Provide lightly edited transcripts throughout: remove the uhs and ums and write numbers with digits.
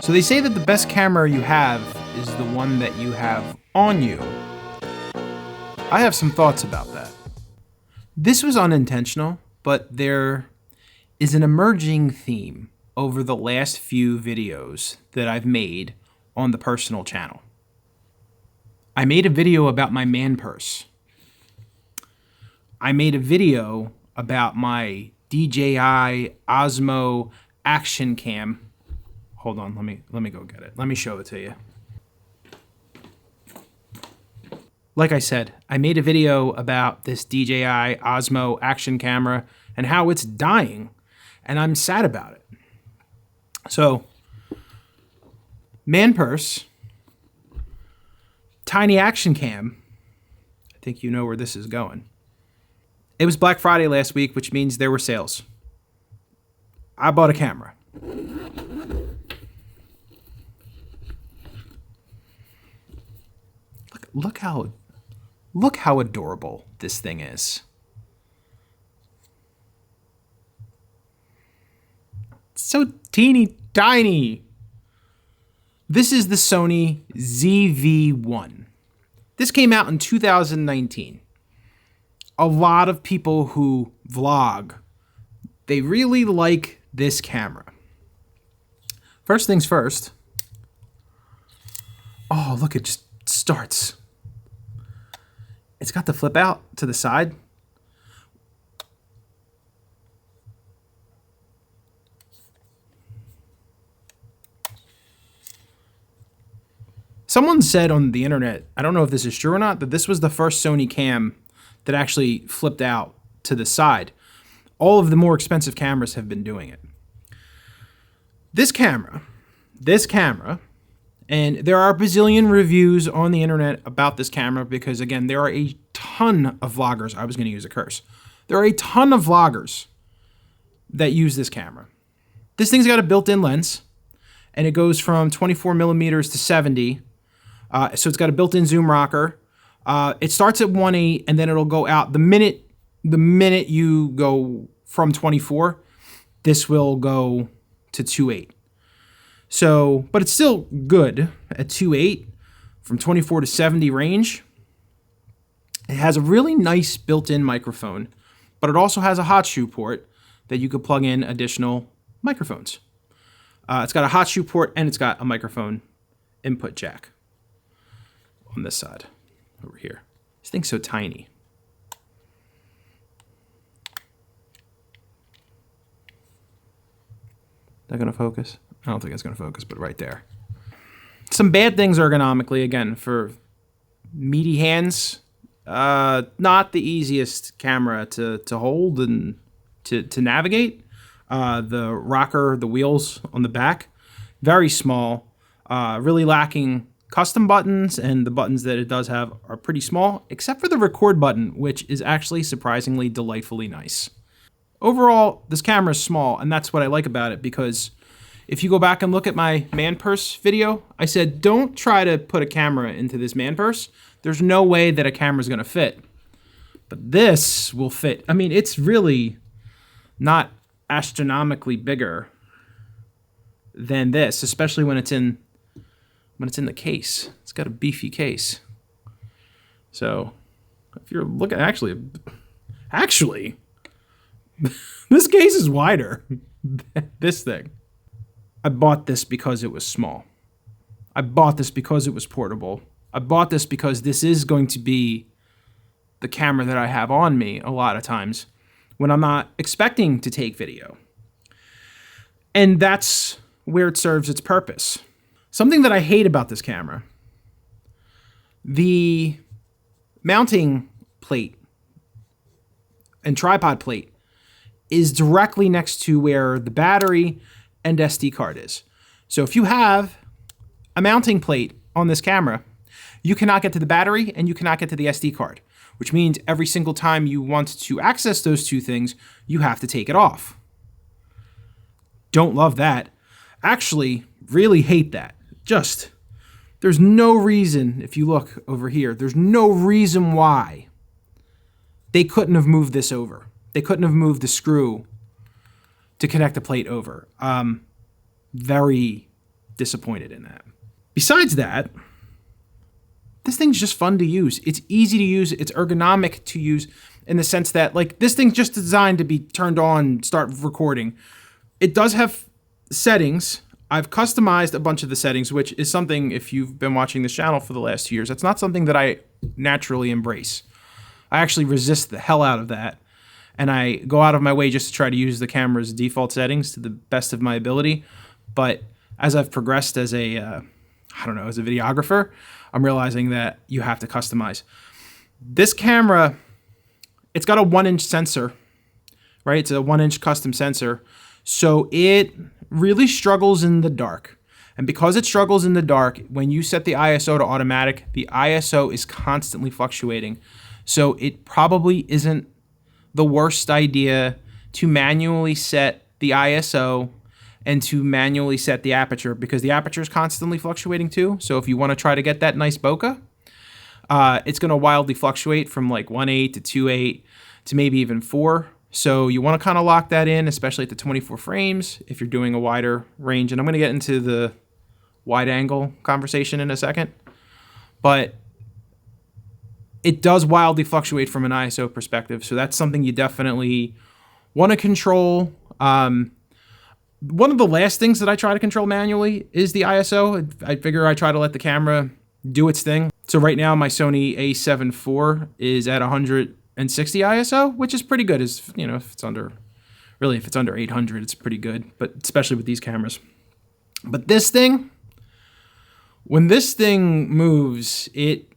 So they say that the best camera you have is the one that you have on you. I have some thoughts about that. This was unintentional, but there is an emerging theme over the last few videos that I've made on the personal channel. I made a video about my man purse. I made a video about my DJI Osmo Action Cam. Hold on, let me go get it. Let me show it to you. Like I said, I made a video about this DJI Osmo Action camera and how it's dying, and I'm sad about it. So, man purse, tiny action cam. I think you know where this is going. It was Black Friday last week, which means there were sales. I bought a camera. Look how adorable this thing is. It's so teeny tiny. This is the Sony ZV-1. This came out in 2019. A lot of people who vlog, they really like this camera. First things first. Oh, look, it just starts. It's got the flip out to the side. Someone said on the internet, I don't know if this is true or not, that this was the first Sony cam that actually flipped out to the side. All of the more expensive cameras have been doing it. This camera, and there are a bazillion reviews on the internet about this camera because, again, there are a ton of vloggers. I was going to use a curse. There are a ton of vloggers that use this camera. This thing's got a built-in lens, and it goes from 24 millimeters to 70. So it's got a built-in zoom rocker. It starts at 1.8, and then it'll go out. The minute you go from 24, this will go to 2.8. So, but it's still good at 2.8 from 24 to 70 range. It has a really nice built-in microphone, but it also has a hot shoe port that you could plug in additional microphones. It's got a hot shoe port and it's got a microphone input jack on this side over here. This thing's so tiny. Is that gonna focus? I don't think it's going to focus, but right there. Some bad things ergonomically, again, for meaty hands. Not the easiest camera to hold and to navigate. The rocker, the wheels on the back, very small. Really lacking custom buttons, and the buttons that it does have are pretty small, except for the record button, which is actually surprisingly delightfully nice. Overall, this camera is small, and that's what I like about it, because if you go back and look at my man purse video, I said, don't try to put a camera into this man purse. There's no way that a camera is going to fit. But this will fit. I mean, it's really not astronomically bigger than this, especially when it's in the case. It's got a beefy case. So if you're looking, actually, this case is wider than this thing. I bought this because it was small. I bought this because it was portable. I bought this because this is going to be the camera that I have on me a lot of times when I'm not expecting to take video. And that's where it serves its purpose. Something that I hate about this camera, the mounting plate and tripod plate is directly next to where the battery and SD card is. So if you have a mounting plate on this camera, you cannot get to the battery and you cannot get to the SD card, which means every single time you want to access those two things, you have to take it off. Don't love that. Actually, really hate that. There's no reason, if you look over here, there's no reason why they couldn't have moved this over. They couldn't have moved the screw to connect the plate over. Very disappointed in that. Besides that, this thing's just fun to use. It's easy to use. It's ergonomic to use in the sense that, like, this thing's just designed to be turned on, start recording. It does have settings. I've customized a bunch of the settings, which is something, if you've been watching this channel for the last 2 years, that's not something that I naturally embrace. I actually resist the hell out of that. And I go out of my way just to try to use the camera's default settings to the best of my ability. But as I've progressed as a, as a videographer, I'm realizing that you have to customize. This camera, it's got a 1-inch sensor, right? It's a 1-inch custom sensor. So it really struggles in the dark. And because it struggles in the dark, when you set the ISO to automatic, the ISO is constantly fluctuating. So it probably isn't the worst idea to manually set the ISO and to manually set the aperture, because the aperture is constantly fluctuating too. So if you want to try to get that nice bokeh, it's going to wildly fluctuate from like 1.8 to 2.8 to maybe even 4. So you want to kind of lock that in, especially at the 24 frames if you're doing a wider range. And I'm going to get into the wide angle conversation in a second. But it does wildly fluctuate from an ISO perspective. So that's something you definitely want to control. One of the last things that I try to control manually is the ISO. I figure I try to let the camera do its thing. So right now my Sony a7 IV is at 160 ISO, which is pretty good. If it's under 800, it's pretty good, but especially with these cameras. But this thing, when this thing moves, it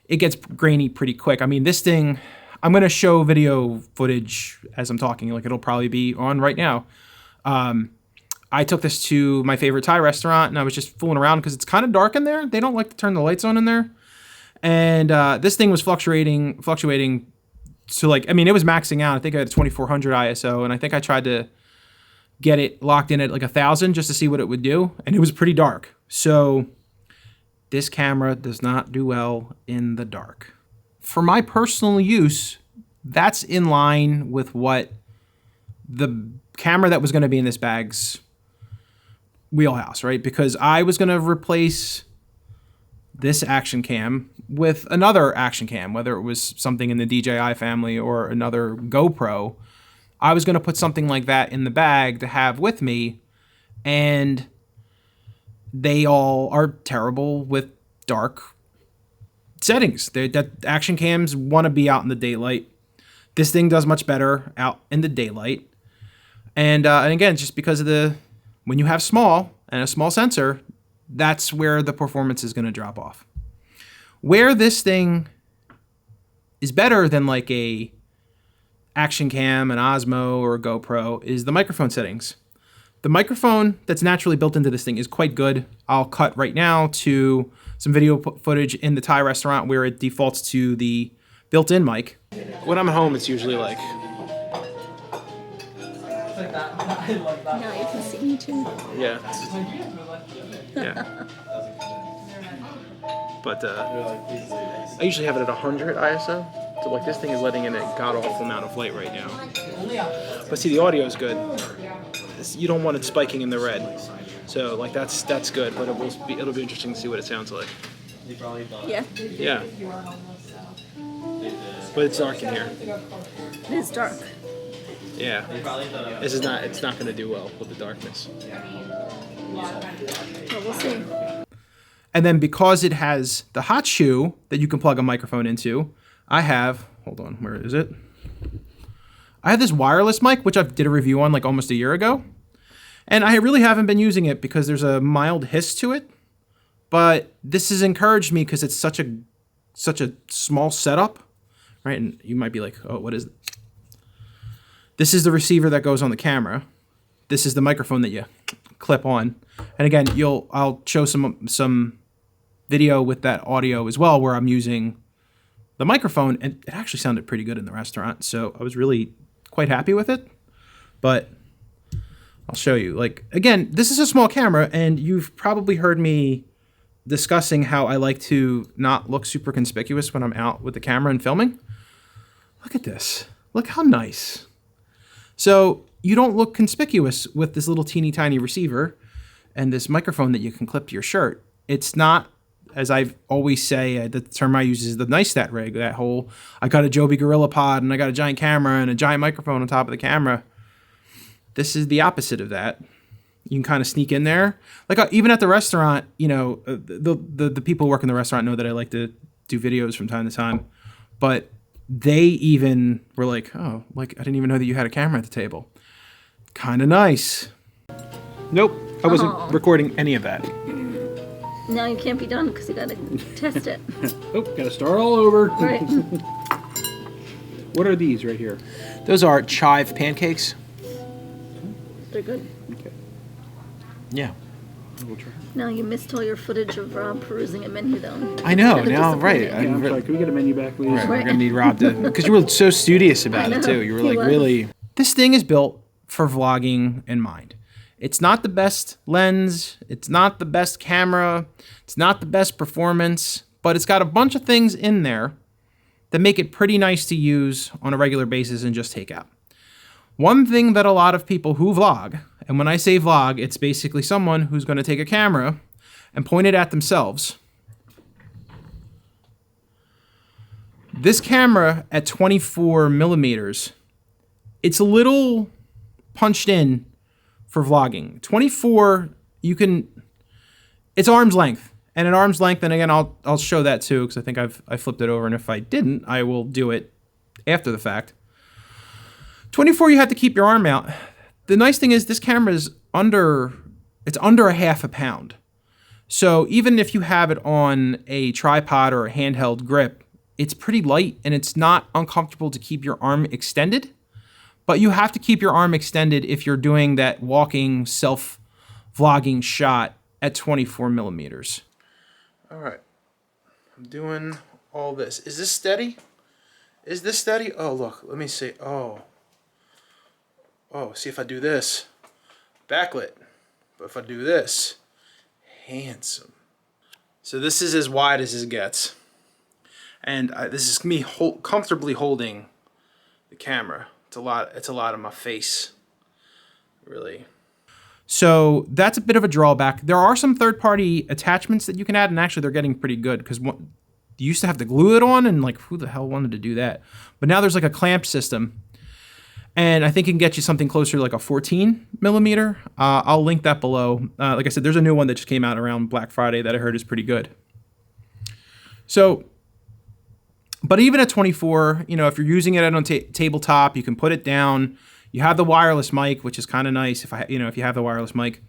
gets grainy pretty quick. I mean, this thing, I'm going to show video footage as I'm talking, like it'll probably be on right now. I took this to my favorite Thai restaurant and I was just fooling around because it's kind of dark in there. They don't like to turn the lights on in there. And this thing was fluctuating. So like, I mean, it was maxing out. I think I had a 2400 ISO and I think I tried to get it locked in at like 1000 just to see what it would do. And it was pretty dark. So this camera does not do well in the dark. For my personal use, that's in line with what the camera that was going to be in this bag's wheelhouse, right? Because I was going to replace this action cam with another action cam, whether it was something in the DJI family or another GoPro. I was going to put something like that in the bag to have with me, and they all are terrible with dark settings. That action cams want to be out in the daylight. This thing does much better out in the daylight. And again, just because of when you have small and a small sensor, that's where the performance is going to drop off. Where this thing is better than like a action cam, an Osmo, or a GoPro is the microphone settings. The microphone that's naturally built into this thing is quite good. I'll cut right now to some video footage in the Thai restaurant where it defaults to the built-in mic. When I'm home, it's usually like... Now you can see me too. Yeah. Yeah. But I usually have it at 100 ISO. So like this thing is letting in a god-awful amount of light right now. But see, the audio is good. You don't want it spiking in the red. So like that's good, but it'll be interesting to see what it sounds like. Yeah. Yeah. But it's dark in here. It is dark. Yeah. It's not going to do well with the darkness. But we'll see. And then because it has the hot shoe that you can plug a microphone into, I have, hold on, where is it? I have this wireless mic, which I did a review on like almost a year ago. And I really haven't been using it because there's a mild hiss to it. But this has encouraged me because it's such a small setup, right? And you might be like, oh, what is it? This is the receiver that goes on the camera. This is the microphone that you clip on. And again, I'll show some video with that audio as well where I'm using the microphone, and it actually sounded pretty good in the restaurant. So I was really quite happy with it. But I'll show you. Like, again, this is a small camera, and you've probably heard me discussing how I like to not look super conspicuous when I'm out with the camera and filming. Look at this. Look how nice. So you don't look conspicuous with this little teeny tiny receiver. and this microphone that you can clip to your shirt. It's not, as I always say, the term I use is the nice stat rig. That whole, I got a Joby Gorilla Pod and I got a giant camera and a giant microphone on top of the camera. This is the opposite of that. You can kind of sneak in there. Like even at the restaurant, you know, the people who work in the restaurant know that I like to do videos from time to time. But they even were like, oh, like I didn't even know that you had a camera at the table. Kind of nice. Nope, I wasn't recording any of that. Now you can't be done because you gotta test it. Oh, gotta start all over. Right. What are these right here? Those are chive pancakes. They're good. Okay. Yeah. We'll try. Now you missed all your footage of Rob perusing a menu, though. I know. Kinda Now, right. disappointing. I'm sorry, can we get a menu back, please? Right, we're gonna need Rob to, because you were so studious about it too. You were he like, was. really. This thing is built for vlogging in mind. It's not the best lens. It's not the best camera. It's not the best performance, but it's got a bunch of things in there that make it pretty nice to use on a regular basis and just take out. One thing that a lot of people who vlog, and when I say vlog, it's basically someone who's going to take a camera and point it at themselves. This camera at 24 millimeters, it's a little punched in for vlogging. 24, you can, it's arm's length. And at arm's length, and again, I'll show that too, because I think I flipped it over, and if I didn't, I will do it after the fact. 24, you have to keep your arm out. The nice thing is this camera is under a half a pound. So even if you have it on a tripod or a handheld grip, it's pretty light and it's not uncomfortable to keep your arm extended. But you have to keep your arm extended if you're doing that walking, self-vlogging shot at 24 millimeters. All right, I'm doing all this. Is this steady? Is this steady? Oh, look, let me see. Oh, see if I do this. Backlit. But if I do this, handsome. So this is as wide as it gets. And this is me comfortably holding the camera. It's a lot of my face, really. So that's a bit of a drawback. There are some third-party attachments that you can add, and actually they're getting pretty good because you used to have to glue it on, and like who the hell wanted to do that? But now there's like a clamp system, and I think it can get you something closer to like a 14 millimeter. I'll link that below. Like I said, there's a new one that just came out around Black Friday that I heard is pretty good. So, but even at 24, you know, if you're using it on a tabletop, you can put it down. You have the wireless mic, which is kind of nice if you have the wireless mic.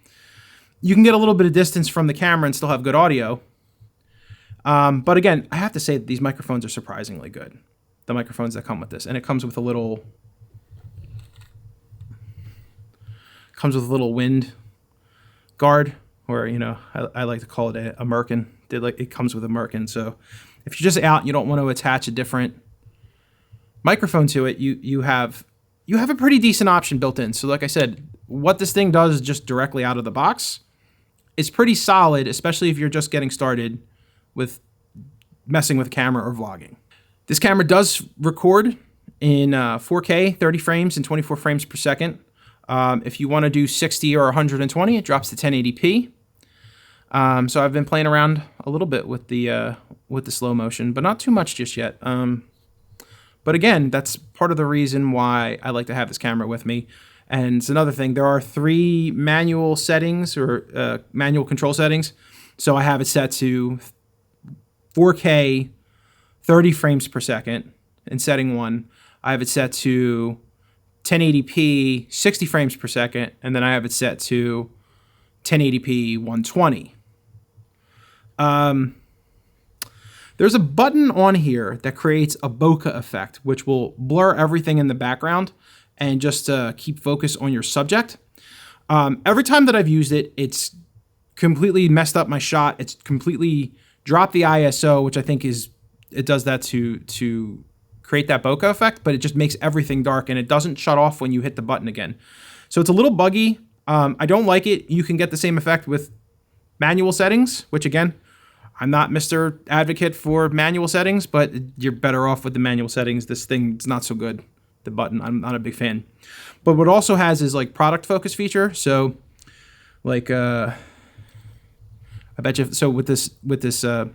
You can get a little bit of distance from the camera and still have good audio. But again, I have to say that these microphones are surprisingly good. The microphones that come with this. And it comes with a little wind guard, or, you know, I like to call it a merkin. It comes with a merkin. So if you're just out and you don't want to attach a different microphone to it, you have a pretty decent option built in. So like I said, what this thing does just directly out of the box is pretty solid, especially if you're just getting started with messing with camera or vlogging. This camera does record in 4K, 30 frames and 24 frames per second. If you want to do 60 or 120, it drops to 1080p. So I've been playing around a little bit with the slow motion, but not too much just yet. But again, that's part of the reason why I like to have this camera with me. And it's another thing, there are 3 manual settings or manual control settings. So I have it set to 4K, 30 frames per second in setting 1. I have it set to 1080p, 60 frames per second. And then I have it set to 1080p, 120. There's a button on here that creates a bokeh effect, which will blur everything in the background and just keep focus on your subject. Every time that I've used it, it's completely messed up my shot. It's completely dropped the ISO, which I think it does that to create that bokeh effect, but it just makes everything dark and it doesn't shut off when you hit the button again. So it's a little buggy. I don't like it. You can get the same effect with manual settings, which again, I'm not Mr. Advocate for manual settings, but you're better off with the manual settings. This thing's not so good. The button, I'm not a big fan. But what it also has is like product focus feature. So like I bet you. So with this Sony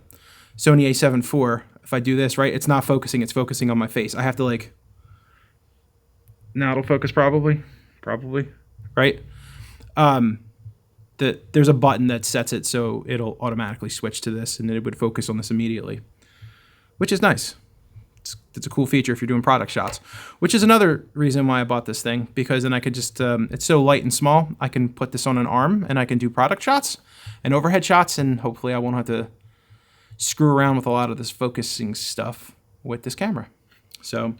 A7 IV, if I do this right, it's not focusing. It's focusing on my face. I have to like. Now it'll focus probably, right? There's a button that sets it so it'll automatically switch to this, and it would focus on this immediately, which is nice. It's a cool feature if you're doing product shots, which is another reason why I bought this thing, because then I could just, it's so light and small, I can put this on an arm and I can do product shots and overhead shots, and hopefully I won't have to screw around with a lot of this focusing stuff with this camera. So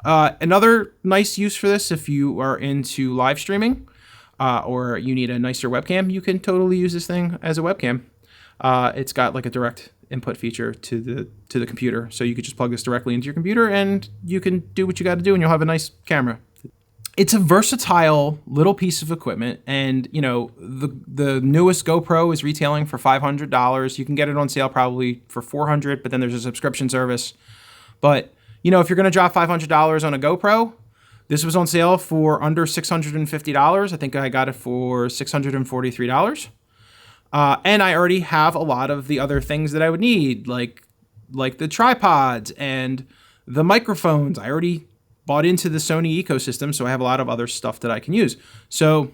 another nice use for this, if you are into live streaming or you need a nicer webcam, you can totally use this thing as a webcam. It's got like a direct input feature to the computer, so you could just plug this directly into your computer and you can do what you got to do and you'll have a nice camera. It's a versatile little piece of equipment, and you know, the newest GoPro is retailing for $500. You can get it on sale probably for $400, but then there's a subscription service. But you know, if you're going to drop $500 on a GoPro, this was on sale for under $650. I think I got it for $643. And I already have a lot of the other things that I would need, like the tripods and the microphones. I already bought into the Sony ecosystem, so I have a lot of other stuff that I can use. So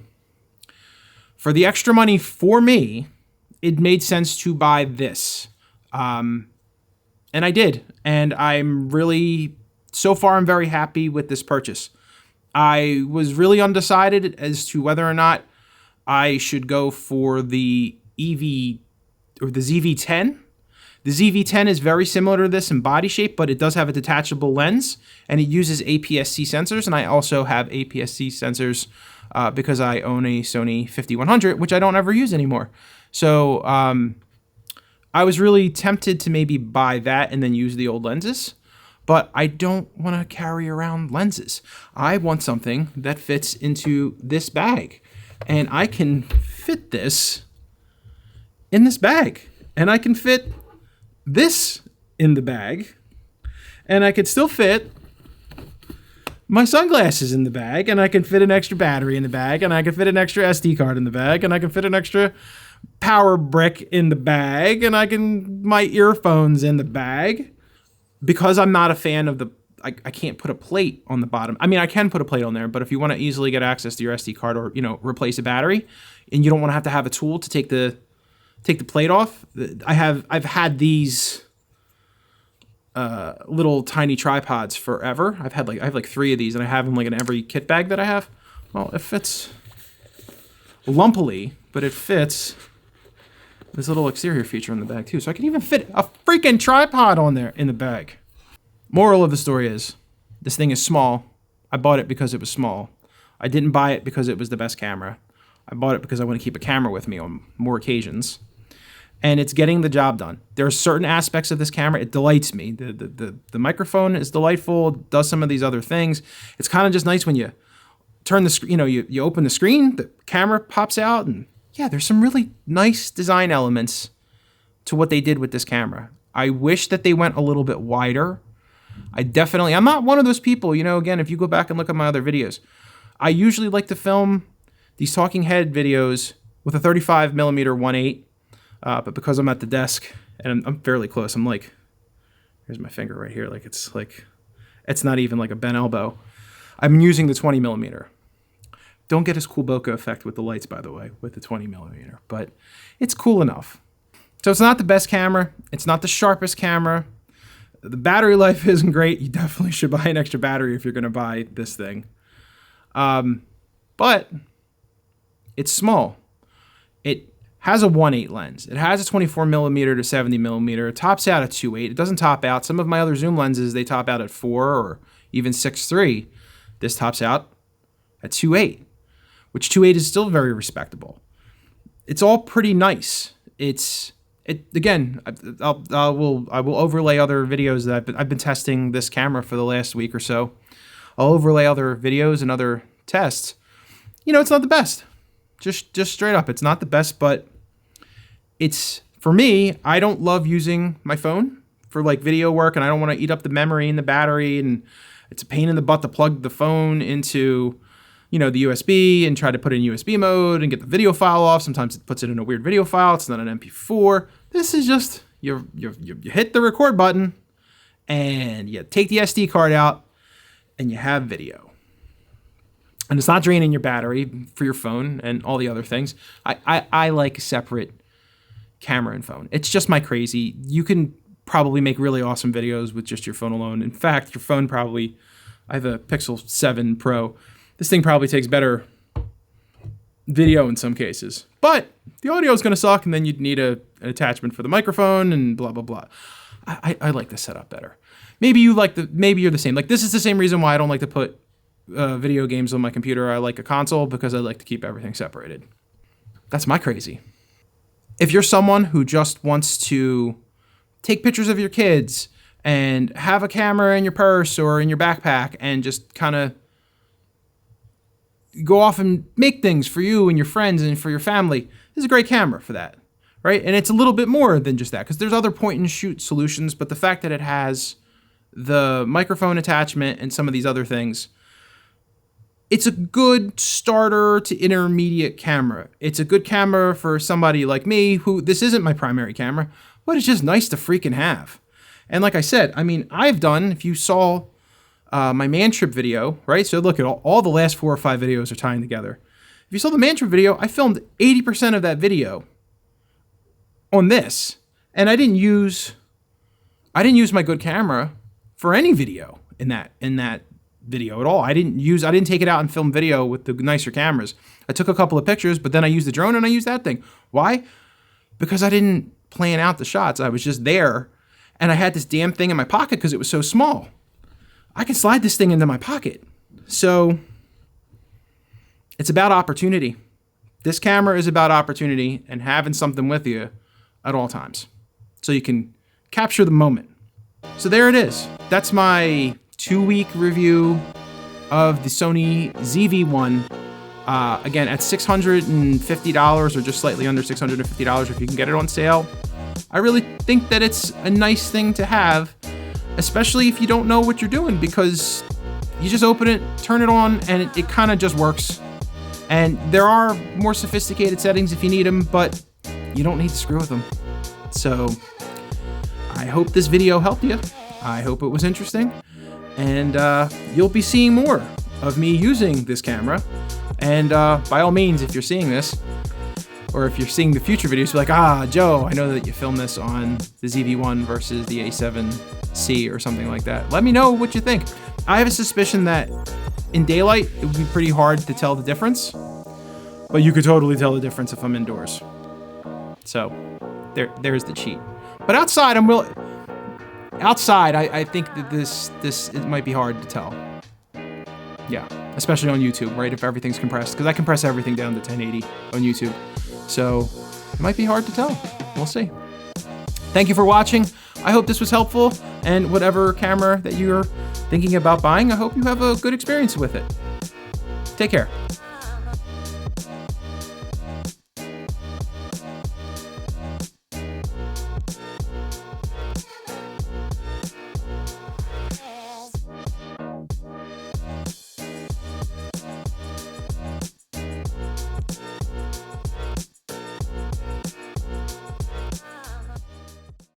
for the extra money for me, it made sense to buy this. And I did. And I'm so far I'm very happy with this purchase. I was really undecided as to whether or not I should go for the the ZV-10. The ZV-10 is very similar to this in body shape, but it does have a detachable lens, and it uses APS-C sensors, and I also have APS-C sensors because I own a Sony 5100, which I don't ever use anymore. So I was really tempted to maybe buy that and then use the old lenses, but I don't want to carry around lenses. I want something that fits into this bag, and I can fit this in this bag, and I can fit this in the bag, and I could still fit my sunglasses in the bag, and I can fit an extra battery in the bag, and I can fit an extra SD card in the bag, and I can fit an extra power brick in the bag, and my earphones in the bag. Because I'm not a fan of I can't put a plate on the bottom. I mean, I can put a plate on there, but if you want to easily get access to your SD card or, you know, replace a battery, and you don't want to have a tool to take the plate off, I've had these little tiny tripods forever. I have like 3 of these, and I have them like in every kit bag that I have. Well, it fits lumpily, but it fits this little exterior feature in the bag too. So I can even fit a freaking tripod on there in the bag. Moral of the story is, this thing is small. I bought it because it was small. I didn't buy it because it was the best camera. I bought it because I want to keep a camera with me on more occasions. And it's getting the job done. There are certain aspects of this camera, it delights me. The microphone is delightful, it does some of these other things. It's kind of just nice when you turn the screen, you open the screen, the camera pops out, and yeah, there's some really nice design elements to what they did with this camera. I wish that they went a little bit wider. I'm not one of those people, again, if you go back and look at my other videos, I usually like to film these talking head videos with a 35mm 1.8, but because I'm at the desk and I'm fairly close, I'm like, here's my finger right here, it's not even like a bent elbow. I'm using the 20mm. Don't get this cool bokeh effect with the lights, by the way, with the 20mm, but it's cool enough. So it's not the best camera. It's not the sharpest camera. The battery life isn't great. You definitely should buy an extra battery if you're going to buy this thing. But it's small. It has a 1.8 lens. It has a 24mm to 70mm. It tops out at 2.8. It doesn't top out. Some of my other zoom lenses, they top out at 4 or even 6.3. This tops out at 2.8, which 2.8 is still very respectable. It's all pretty nice. Again, I will overlay other videos that I've been testing this camera for the last week or so. I'll overlay other videos and other tests. It's not the best. Just straight up, it's not the best, but it's, for me, I don't love using my phone for like video work, and I don't want to eat up the memory and the battery, and it's a pain in the butt to plug the phone into the USB and try to put it in USB mode and get the video file off. Sometimes it puts it in a weird video file. It's not an MP4. This is just, you hit the record button and you take the SD card out and you have video. And it's not draining your battery for your phone and all the other things. I like a separate camera and phone. It's just my crazy. You can probably make really awesome videos with just your phone alone. In fact, your phone probably, I have a Pixel 7 Pro. This thing probably takes better video in some cases. But the audio is going to suck, and then you'd need an attachment for the microphone and blah, blah, blah. I like the setup better. Maybe you're the same. Like, this is the same reason why I don't like to put video games on my computer. I like a console because I like to keep everything separated. That's my crazy. If you're someone who just wants to take pictures of your kids and have a camera in your purse or in your backpack and just kind of go off and make things for you and your friends and for your family, this is a great camera for that, right? And it's a little bit more than just that, because there's other point and shoot solutions, but the fact that it has the microphone attachment and some of these other things, it's a good starter to intermediate camera. It's a good camera for somebody like me who, this isn't my primary camera, but it's just nice to freaking have. And like I said, I mean, if you saw my man trip video, right? So look at all the last 4 or 5 videos are tying together. If you saw the man trip video, I filmed 80% of that video on this, and I didn't use my good camera for any video in that video at all. I didn't take it out and film video with the nicer cameras. I took a couple of pictures, but then I used the drone and I used that thing. Why? Because I didn't plan out the shots. I was just there, and I had this damn thing in my pocket because it was so small. I can slide this thing into my pocket. So it's about opportunity. This camera is about opportunity and having something with you at all times, so you can capture the moment. So there it is. That's my 2-week review of the Sony ZV-1. Again, at $650 or just slightly under $650 if you can get it on sale. I really think that it's a nice thing to have, especially if you don't know what you're doing, because you just open it, turn it on, and it kind of just works. And there are more sophisticated settings if you need them, but you don't need to screw with them. So I hope this video helped you. I hope it was interesting. And you'll be seeing more of me using this camera. And by all means, if you're seeing this, or if you're seeing the future videos, be like, Joe, I know that you filmed this on the ZV-1 versus the A7C or something like that. Let me know what you think. I have a suspicion that in daylight, it would be pretty hard to tell the difference, but you could totally tell the difference if I'm indoors. So there's the cheat. But outside, I think that this it might be hard to tell. Yeah, especially on YouTube, right? If everything's compressed, because I compress everything down to 1080 on YouTube. So it might be hard to tell. We'll see. Thank you for watching. I hope this was helpful, and whatever camera that you're thinking about buying, I hope you have a good experience with it. Take care.